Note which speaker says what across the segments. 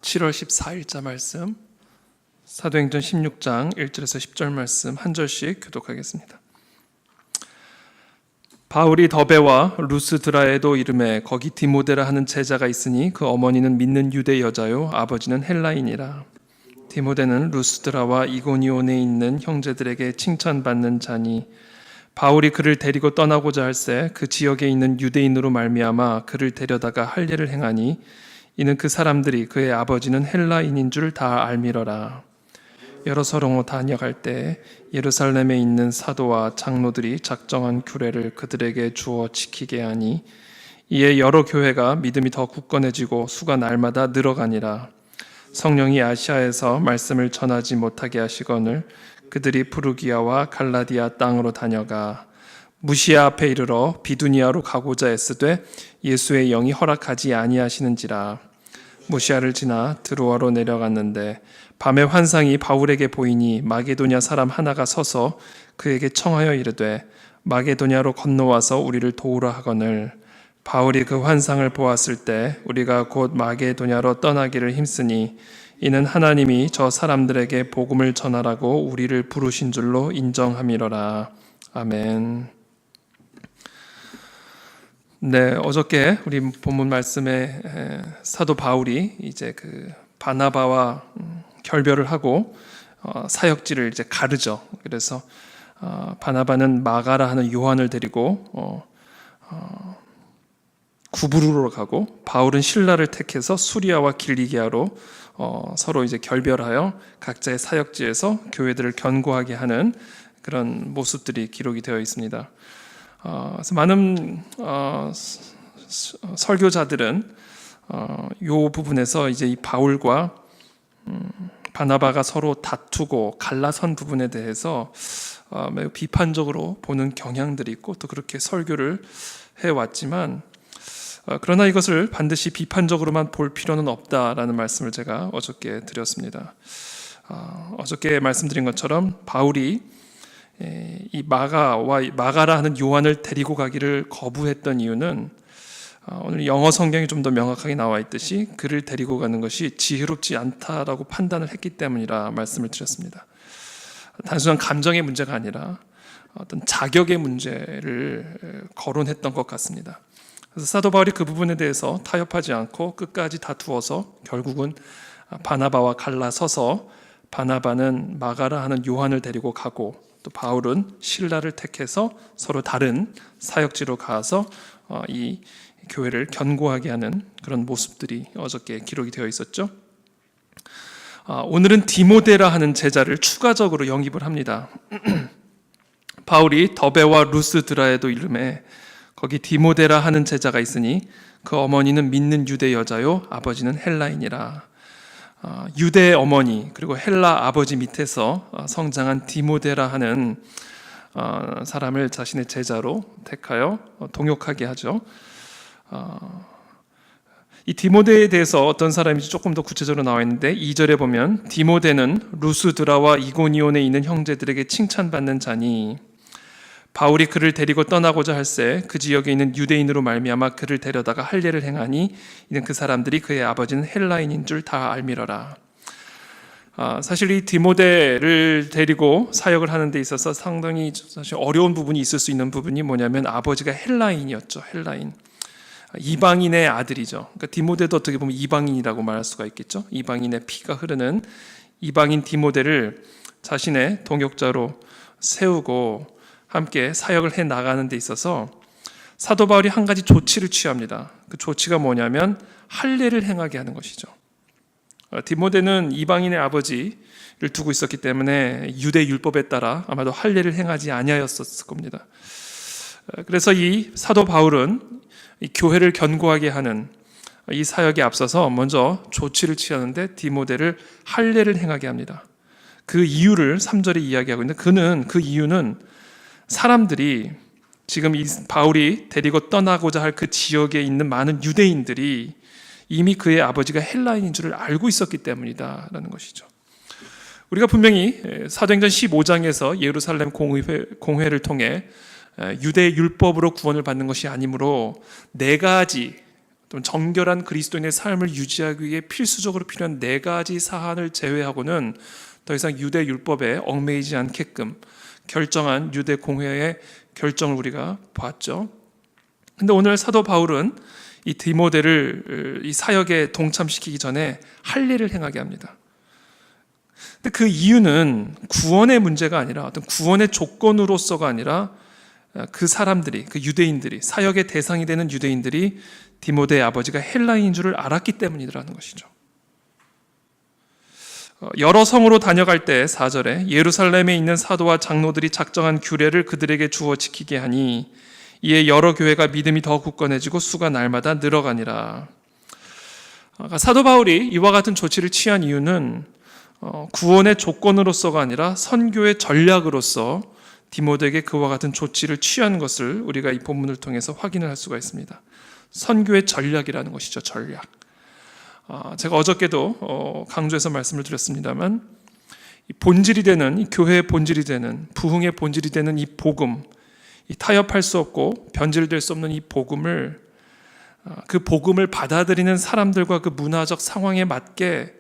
Speaker 1: 7월 14일자 말씀, 사도행전 16장 1절에서 10절 말씀 한 절씩 교독하겠습니다. 바울이 더베와 루스드라에도 이르매 거기 디모데라 하는 제자가 있으니 그 어머니는 믿는 유대 여자요 아버지는 헬라인이라. 디모데는 루스드라와 이고니온에 있는 형제들에게 칭찬받는 자니 바울이 그를 데리고 떠나고자 할새 그 지역에 있는 유대인으로 말미암아 그를 데려다가 할례를 행하니 이는 그 사람들이 그의 아버지는 헬라인인 줄 다 알미러라. 여러 서로 다녀갈 때 예루살렘에 있는 사도와 장로들이 작정한 규례를 그들에게 주어 지키게 하니 이에 여러 교회가 믿음이 더 굳건해지고 수가 날마다 늘어가니라. 성령이 아시아에서 말씀을 전하지 못하게 하시거늘 그들이 프루기아와 갈라디아 땅으로 다녀가 무시아 앞에 이르러 비두니아로 가고자 애쓰되 예수의 영이 허락하지 아니하시는지라. 무시아를 지나 드로아로 내려갔는데 밤에 환상이 바울에게 보이니 마게도냐 사람 하나가 서서 그에게 청하여 이르되 마게도냐로 건너와서 우리를 도우라 하거늘 바울이 그 환상을 보았을 때 우리가 곧 마게도냐로 떠나기를 힘쓰니 이는 하나님이 저 사람들에게 복음을 전하라고 우리를 부르신 줄로 인정함이로라. 아멘. 네, 어저께 우리 본문 말씀에 사도 바울이 이제 그 바나바와 결별을 하고 사역지를 이제 가르죠. 그래서 바나바는 마가라 하는 요한을 데리고 구브루로 가고 바울은 실라를 택해서 수리아와 길리기아로 서로 이제 결별하여 각자의 사역지에서 교회들을 견고하게 하는 그런 모습들이 기록이 되어 있습니다. 그래서 많은 설교자들은 이 부분에서 이제 이 바울과 바나바가 서로 다투고 갈라선 부분에 대해서 매우 비판적으로 보는 경향들이 있고 또 그렇게 설교를 해왔지만 그러나 이것을 반드시 비판적으로만 볼 필요는 없다라는 말씀을 제가 어저께 드렸습니다. 어저께 말씀드린 것처럼 바울이 이 마가라 하는 요한을 데리고 가기를 거부했던 이유는 오늘 영어 성경이 좀 더 명확하게 나와 있듯이 그를 데리고 가는 것이 지혜롭지 않다라고 판단을 했기 때문이라 말씀을 드렸습니다. 단순한 감정의 문제가 아니라 어떤 자격의 문제를 거론했던 것 같습니다. 그래서 사도 바울이 그 부분에 대해서 타협하지 않고 끝까지 다투어서 결국은 바나바와 갈라서서 바나바는 마가라 하는 요한을 데리고 가고 또 바울은 실라를 택해서 서로 다른 사역지로 가서 이 교회를 견고하게 하는 그런 모습들이 어저께 기록이 되어 있었죠. 오늘은 디모데라 하는 제자를 추가적으로 영입을 합니다. 바울이 더베와 루스드라에도 이르매 거기 디모데라 하는 제자가 있으니 그 어머니는 믿는 유대 여자요 아버지는 헬라인이라. 유대 어머니 그리고 헬라 아버지 밑에서 성장한 디모데라 하는 사람을 자신의 제자로 택하여 동역하게 하죠. 이 디모데에 대해서 어떤 사람인지 조금 더 구체적으로 나와 있는데 2절에 보면 디모데는 루스드라와 이고니온에 있는 형제들에게 칭찬받는 자니 바울이 그를 데리고 떠나고자 할새 그 지역에 있는 유대인으로 말미암아 그를 데려다가 할례를 행하니 이는 그 사람들이 그의 아버지는 헬라인인 줄 다 알미러라. 사실 이 디모데를 데리고 사역을 하는 데 있어서 상당히 사실 어려운 부분이 있을 수 있는 부분이 뭐냐면 아버지가 헬라인이었죠. 헬라인. 이방인의 아들이죠. 그러니까 디모데도 어떻게 보면 이방인이라고 말할 수가 있겠죠. 이방인의 피가 흐르는 이방인 디모데를 자신의 동역자로 세우고 함께 사역을 해 나가는 데 있어서 사도 바울이 한 가지 조치를 취합니다. 그 조치가 뭐냐면 할례를 행하게 하는 것이죠. 디모데는 이방인의 아버지를 두고 있었기 때문에 유대 율법에 따라 아마도 할례를 행하지 아니하였을 겁니다. 그래서 이 사도 바울은 이 교회를 견고하게 하는 이 사역에 앞서서 먼저 조치를 취하는데 디모데를 할례를 행하게 합니다. 그 이유를 3절에 이야기하고 있는데 그 이유는 사람들이 지금 이 바울이 데리고 떠나고자 할 그 지역에 있는 많은 유대인들이 이미 그의 아버지가 헬라인인 줄을 알고 있었기 때문이다라는 것이죠. 우리가 분명히 사도행전 15장에서 예루살렘 공회를 통해 유대 율법으로 구원을 받는 것이 아니므로 네 가지 또 정결한 그리스도인의 삶을 유지하기 위해 필수적으로 필요한 4가지 사안을 제외하고는 더 이상 유대 율법에 얽매이지 않게끔 결정한 유대 공회의 결정을 우리가 봤죠. 근데 오늘 사도 바울은 이 디모데를 이 사역에 동참시키기 전에 할 일을 행하게 합니다. 근데 그 이유는 구원의 문제가 아니라 어떤 구원의 조건으로서가 아니라 그 사람들이, 그 유대인들이, 사역의 대상이 되는 유대인들이 디모데의 아버지가 헬라인인 줄을 알았기 때문이라는 것이죠. 여러 성으로 다녀갈 때 4절에 예루살렘에 있는 사도와 장로들이 작정한 규례를 그들에게 주어 지키게 하니 이에 여러 교회가 믿음이 더 굳건해지고 수가 날마다 늘어가니라. 사도 바울이 이와 같은 조치를 취한 이유는 구원의 조건으로서가 아니라 선교의 전략으로서 디모데에게 그와 같은 조치를 취한 것을 우리가 이 본문을 통해서 확인을 할 수가 있습니다. 선교의 전략이라는 것이죠. 전략. 제가 어저께도 강조해서 말씀을 드렸습니다만 본질이 되는, 이 교회의 본질이 되는, 부흥의 본질이 되는 이 복음, 이 타협할 수 없고 변질될 수 없는 이 복음을, 그 복음을 받아들이는 사람들과 그 문화적 상황에 맞게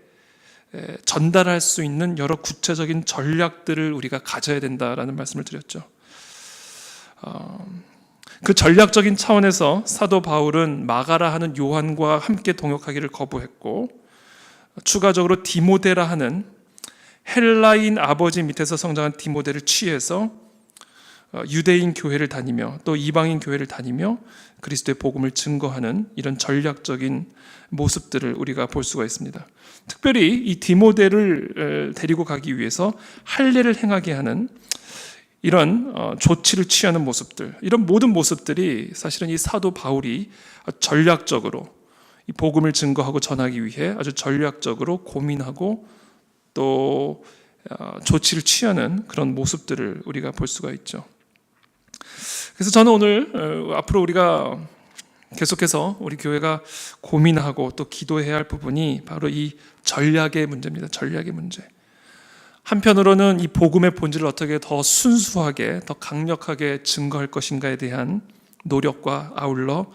Speaker 1: 전달할 수 있는 여러 구체적인 전략들을 우리가 가져야 된다라는 말씀을 드렸죠. 그 전략적인 차원에서 사도 바울은 마가라 하는 요한과 함께 동역하기를 거부했고, 추가적으로 디모데라 하는 헬라인 아버지 밑에서 성장한 디모데를 취해서 유대인 교회를 다니며 또 이방인 교회를 다니며 그리스도의 복음을 증거하는 이런 전략적인 모습들을 우리가 볼 수가 있습니다. 특별히 이 디모데를 데리고 가기 위해서 할 일을 행하게 하는 이런 조치를 취하는 모습들, 이런 모든 모습들이 사실은 이 사도 바울이 전략적으로 이 복음을 증거하고 전하기 위해 아주 전략적으로 고민하고 또 조치를 취하는 그런 모습들을 우리가 볼 수가 있죠. 그래서 저는 오늘 앞으로 우리가 계속해서 우리 교회가 고민하고 또 기도해야 할 부분이 바로 이 전략의 문제입니다. 전략의 문제. 한편으로는 이 복음의 본질을 어떻게 더 순수하게, 더 강력하게 증거할 것인가에 대한 노력과 아울러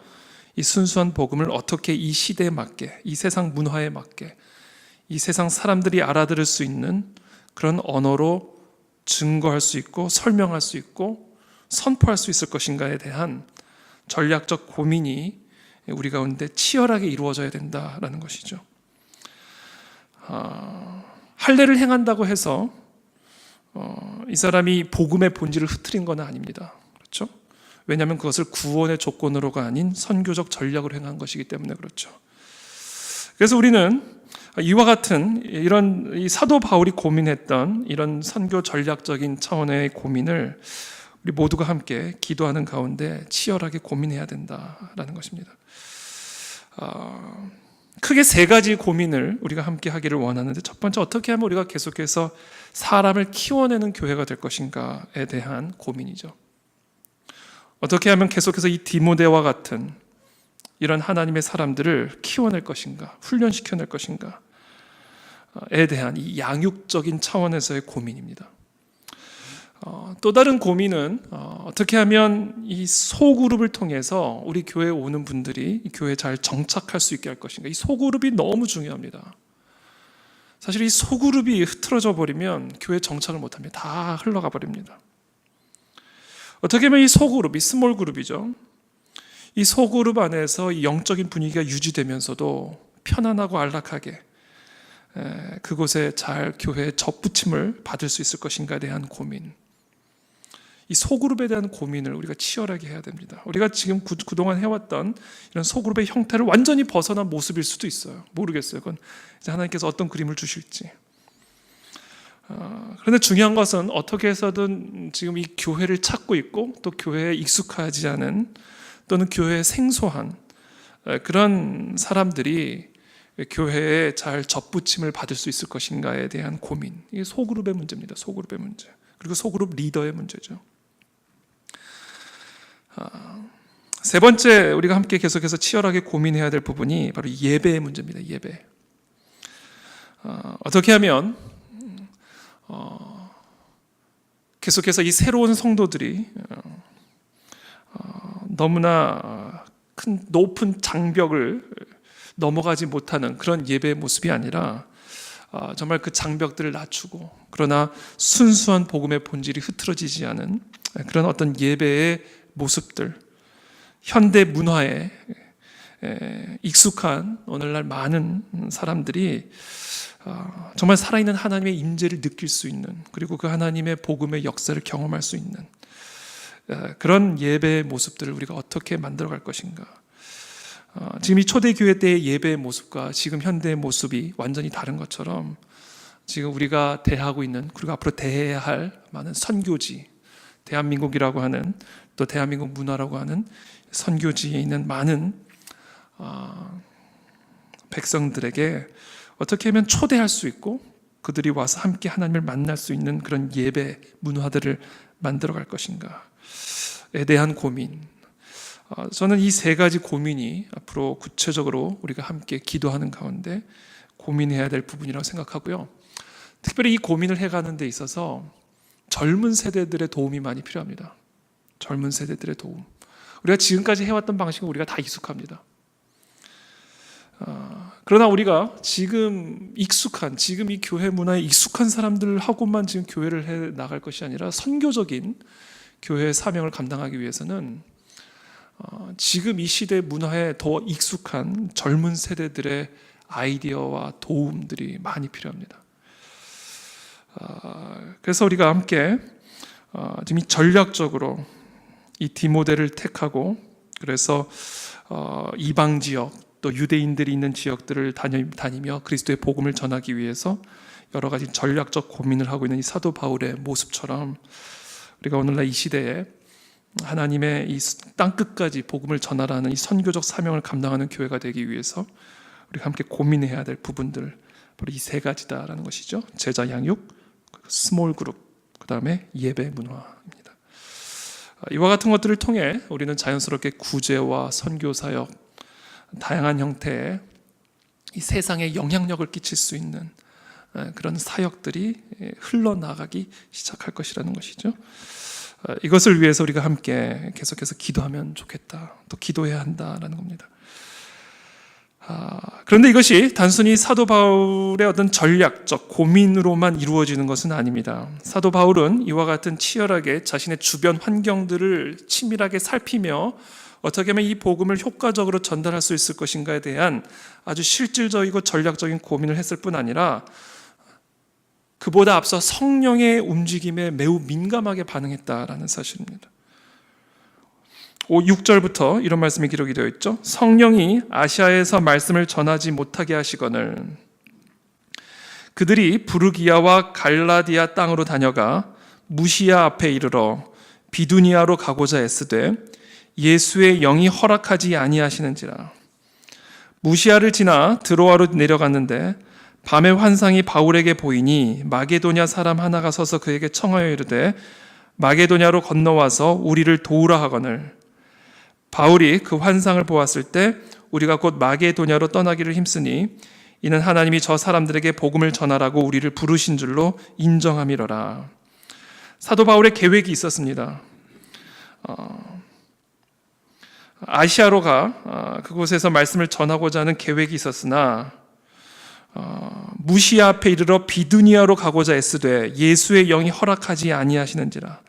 Speaker 1: 이 순수한 복음을 어떻게 이 시대에 맞게, 이 세상 문화에 맞게, 이 세상 사람들이 알아들을 수 있는 그런 언어로 증거할 수 있고 설명할 수 있고 선포할 수 있을 것인가에 대한 전략적 고민이 우리 가운데 치열하게 이루어져야 된다라는 것이죠. 할례를 행한다고 해서 이 사람이 복음의 본질을 흐트린 건 아닙니다. 그렇죠? 왜냐하면 그것을 구원의 조건으로가 아닌 선교적 전략으로 행한 것이기 때문에 그렇죠. 그래서 우리는 이와 같은 이런 이 사도 바울이 고민했던 이런 선교 전략적인 차원의 고민을 우리 모두가 함께 기도하는 가운데 치열하게 고민해야 된다라는 것입니다. 크게 3가지 고민을 우리가 함께 하기를 원하는데, 첫 번째, 어떻게 하면 우리가 계속해서 사람을 키워내는 교회가 될 것인가에 대한 고민이죠. 어떻게 하면 계속해서 이 디모데와 같은 이런 하나님의 사람들을 키워낼 것인가, 훈련시켜낼 것인가에 대한 이 양육적인 차원에서의 고민입니다. 또 다른 고민은 어떻게 하면 이 소그룹을 통해서 우리 교회에 오는 분들이 이 교회에 잘 정착할 수 있게 할 것인가. 이 소그룹이 너무 중요합니다. 사실 이 소그룹이 흐트러져 버리면 교회에 정착을 못합니다. 다 흘러가 버립니다. 어떻게 하면 이 소그룹, 이 스몰 그룹이죠. 이 소그룹 안에서 이 영적인 분위기가 유지되면서도 편안하고 안락하게 그곳에 잘 교회의 접붙임을 받을 수 있을 것인가에 대한 고민, 이 소그룹에 대한 고민을 우리가 치열하게 해야 됩니다. 우리가 지금 그동안 해왔던 이런 소그룹의 형태를 완전히 벗어난 모습일 수도 있어요. 모르겠어요. 그건 이제 하나님께서 어떤 그림을 주실지. 그런데 중요한 것은 어떻게 해서든 지금 이 교회를 찾고 있고 또 교회에 익숙하지 않은 또는 교회에 생소한 그런 사람들이 교회에 잘 접붙임을 받을 수 있을 것인가에 대한 고민. 이게 소그룹의 문제입니다. 소그룹의 문제. 그리고 소그룹 리더의 문제죠. 3번째, 우리가 함께 계속해서 치열하게 고민해야 될 부분이 바로 예배의 문제입니다. 예배. 어떻게 하면 계속해서 이 새로운 성도들이 너무나 큰 높은 장벽을 넘어가지 못하는 그런 예배의 모습이 아니라 정말 그 장벽들을 낮추고 그러나 순수한 복음의 본질이 흐트러지지 않은 그런 어떤 예배의 모습들, 현대 문화에 익숙한 오늘날 많은 사람들이 정말 살아있는 하나님의 임재를 느낄 수 있는, 그리고 그 하나님의 복음의 역사를 경험할 수 있는 그런 예배의 모습들을 우리가 어떻게 만들어갈 것인가. 지금 이 초대교회 때의 예배의 모습과 지금 현대의 모습이 완전히 다른 것처럼 지금 우리가 대하고 있는, 그리고 앞으로 대해야 할 많은 선교지, 대한민국이라고 하는, 또 대한민국 문화라고 하는 선교지에 있는 많은 백성들에게 어떻게 하면 초대할 수 있고 그들이 와서 함께 하나님을 만날 수 있는 그런 예배 문화들을 만들어갈 것인가에 대한 고민. 저는 이 세 가지 고민이 앞으로 구체적으로 우리가 함께 기도하는 가운데 고민해야 될 부분이라고 생각하고요. 특별히 이 고민을 해가는 데 있어서 젊은 세대들의 도움이 많이 필요합니다. 젊은 세대들의 도움. 우리가 지금까지 해왔던 방식은 우리가 다 익숙합니다. 그러나 우리가 지금 이 교회 문화에 익숙한 사람들하고만 지금 교회를 해 나갈 것이 아니라 선교적인 교회의 사명을 감당하기 위해서는 지금 이 시대 문화에 더 익숙한 젊은 세대들의 아이디어와 도움들이 많이 필요합니다. 그래서 우리가 함께 지금 이 전략적으로 이 디모데를 택하고, 그래서 이방 지역 또 유대인들이 있는 지역들을 다니며 그리스도의 복음을 전하기 위해서 여러 가지 전략적 고민을 하고 있는 이 사도 바울의 모습처럼 우리가 오늘날 이 시대에 하나님의 이 땅끝까지 복음을 전하라는 이 선교적 사명을 감당하는 교회가 되기 위해서 우리가 함께 고민해야 될 부분들, 바로 이 세 가지다라는 것이죠. 제자 양육, 스몰 그룹, 그 다음에 예배 문화입니다. 이와 같은 것들을 통해 우리는 자연스럽게 구제와 선교 사역, 다양한 형태의 이 세상에 영향력을 끼칠 수 있는 그런 사역들이 흘러나가기 시작할 것이라는 것이죠. 이것을 위해서 우리가 함께 계속해서 기도하면 좋겠다, 또 기도해야 한다라는 겁니다. 그런데 이것이 단순히 사도 바울의 어떤 전략적 고민으로만 이루어지는 것은 아닙니다. 사도 바울은 이와 같은 치열하게 자신의 주변 환경들을 치밀하게 살피며 어떻게 하면 이 복음을 효과적으로 전달할 수 있을 것인가에 대한 아주 실질적이고 전략적인 고민을 했을 뿐 아니라 그보다 앞서 성령의 움직임에 매우 민감하게 반응했다라는 사실입니다. 6절부터 이런 말씀이 기록이 되어 있죠. 성령이 아시아에서 말씀을 전하지 못하게 하시거늘 그들이 부르기아와 갈라디아 땅으로 다녀가 무시아 앞에 이르러 비두니아로 가고자 애쓰되 예수의 영이 허락하지 아니하시는지라. 무시아를 지나 드로아로 내려갔는데 밤에 환상이 바울에게 보이니 마게도냐 사람 하나가 서서 그에게 청하여 이르되 마게도냐로 건너와서 우리를 도우라 하거늘 바울이 그 환상을 보았을 때 우리가 곧 마게도냐로 떠나기를 힘쓰니 이는 하나님이 저 사람들에게 복음을 전하라고 우리를 부르신 줄로 인정함이로라. 사도 바울의 계획이 있었습니다. 아시아로 그곳에서 말씀을 전하고자 하는 계획이 있었으나 무시아 앞에 이르러 비두니아로 가고자 애쓰되 예수의 영이 허락하지 아니하시는지라.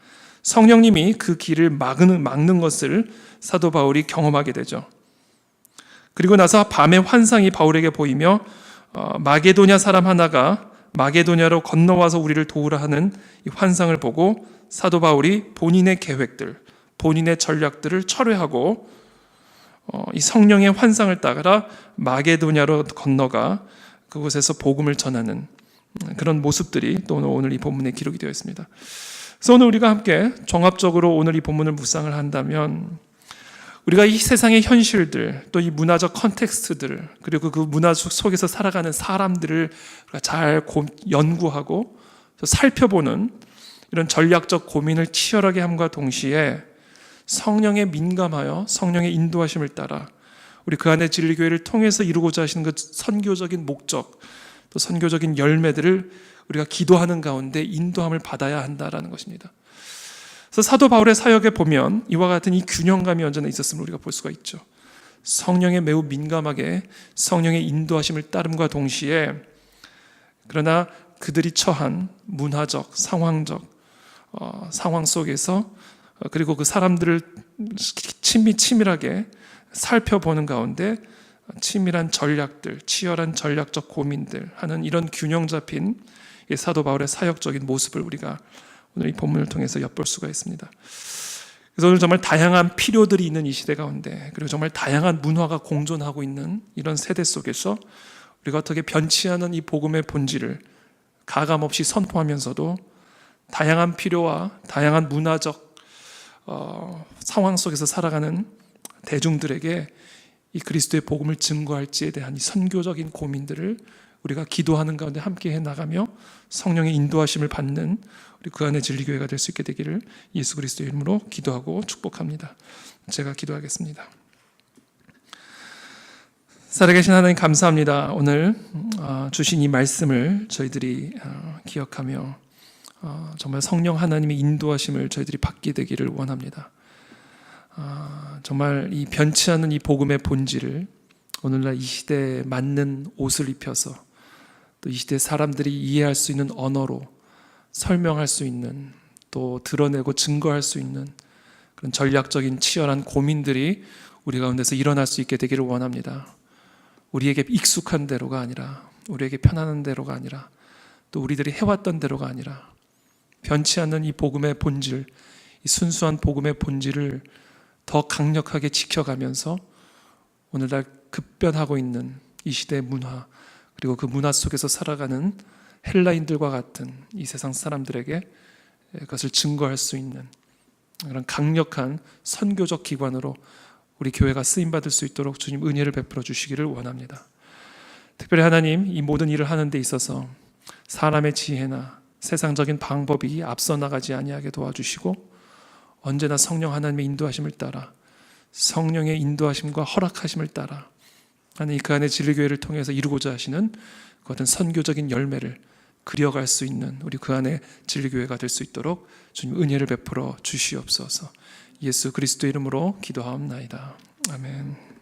Speaker 1: 성령님이 그 길을 막는 것을 사도 바울이 경험하게 되죠. 그리고 나서 밤에 환상이 바울에게 보이며 마게도냐 사람 하나가 마게도냐로 건너와서 우리를 도우라 하는 이 환상을 보고 사도 바울이 본인의 계획들, 본인의 전략들을 철회하고 이 성령의 환상을 따라 마게도냐로 건너가 그곳에서 복음을 전하는 그런 모습들이 또 오늘 이 본문에 기록이 되어 있습니다. 그래서 오늘 우리가 함께 종합적으로 오늘 이 본문을 묵상을 한다면 우리가 이 세상의 현실들, 또 이 문화적 컨텍스트들, 그리고 그 문화 속에서 살아가는 사람들을 잘 연구하고 살펴보는 이런 전략적 고민을 치열하게 함과 동시에 성령에 민감하여 성령의 인도하심을 따라 우리 그 안에 진리교회를 통해서 이루고자 하시는 그 선교적인 목적, 또 선교적인 열매들을 우리가 기도하는 가운데 인도함을 받아야 한다라는 것입니다. 그래서 사도 바울의 사역에 보면 이와 같은 이 균형감이 언제나 있었음을 우리가 볼 수가 있죠. 성령에 매우 민감하게 성령의 인도하심을 따름과 동시에 그러나 그들이 처한 문화적, 상황적 상황 속에서 그리고 그 사람들을 치밀하게 살펴보는 가운데 치밀한 전략들, 치열한 전략적 고민들 하는 이런 균형 잡힌 사도 바울의 사역적인 모습을 우리가 오늘 이 본문을 통해서 엿볼 수가 있습니다. 그래서 오늘 정말 다양한 필요들이 있는 이 시대 가운데, 그리고 정말 다양한 문화가 공존하고 있는 이런 세대 속에서 우리가 어떻게 변치 않은 이 복음의 본질을 가감없이 선포하면서도 다양한 필요와 다양한 문화적 상황 속에서 살아가는 대중들에게 이 그리스도의 복음을 증거할지에 대한 이 선교적인 고민들을 우리가 기도하는 가운데 함께 해나가며 성령의 인도하심을 받는 우리 그 안에 진리교회가 될 수 있게 되기를 예수 그리스도의 이름으로 기도하고 축복합니다. 제가 기도하겠습니다. 살아계신 하나님 감사합니다. 오늘 주신 이 말씀을 저희들이 기억하며 정말 성령 하나님의 인도하심을 저희들이 받게 되기를 원합니다. 정말 이 변치 않는 이 복음의 본질을 오늘날 이 시대에 맞는 옷을 입혀서 또 이 시대 사람들이 이해할 수 있는 언어로 설명할 수 있는, 또 드러내고 증거할 수 있는 그런 전략적인 치열한 고민들이 우리 가운데서 일어날 수 있게 되기를 원합니다. 우리에게 익숙한 대로가 아니라, 우리에게 편안한 대로가 아니라, 또 우리들이 해왔던 대로가 아니라 변치 않는 이 복음의 본질, 이 순수한 복음의 본질을 더 강력하게 지켜가면서 오늘날 급변하고 있는 이 시대의 문화, 그리고 그 문화 속에서 살아가는 헬라인들과 같은 이 세상 사람들에게 그것을 증거할 수 있는 그런 강력한 선교적 기관으로 우리 교회가 쓰임받을 수 있도록 주님 은혜를 베풀어 주시기를 원합니다. 특별히 하나님, 이 모든 일을 하는 데 있어서 사람의 지혜나 세상적인 방법이 앞서 나가지 아니하게 도와주시고 언제나 성령 하나님의 인도하심을 따라, 성령의 인도하심과 허락하심을 따라 하나님 그 안에 진리교회를 통해서 이루고자 하시는 그 어떤 선교적인 열매를 그려갈 수 있는 우리 그 안에 진리교회가 될 수 있도록 주님 은혜를 베풀어 주시옵소서. 예수 그리스도 이름으로 기도하옵나이다. 아멘.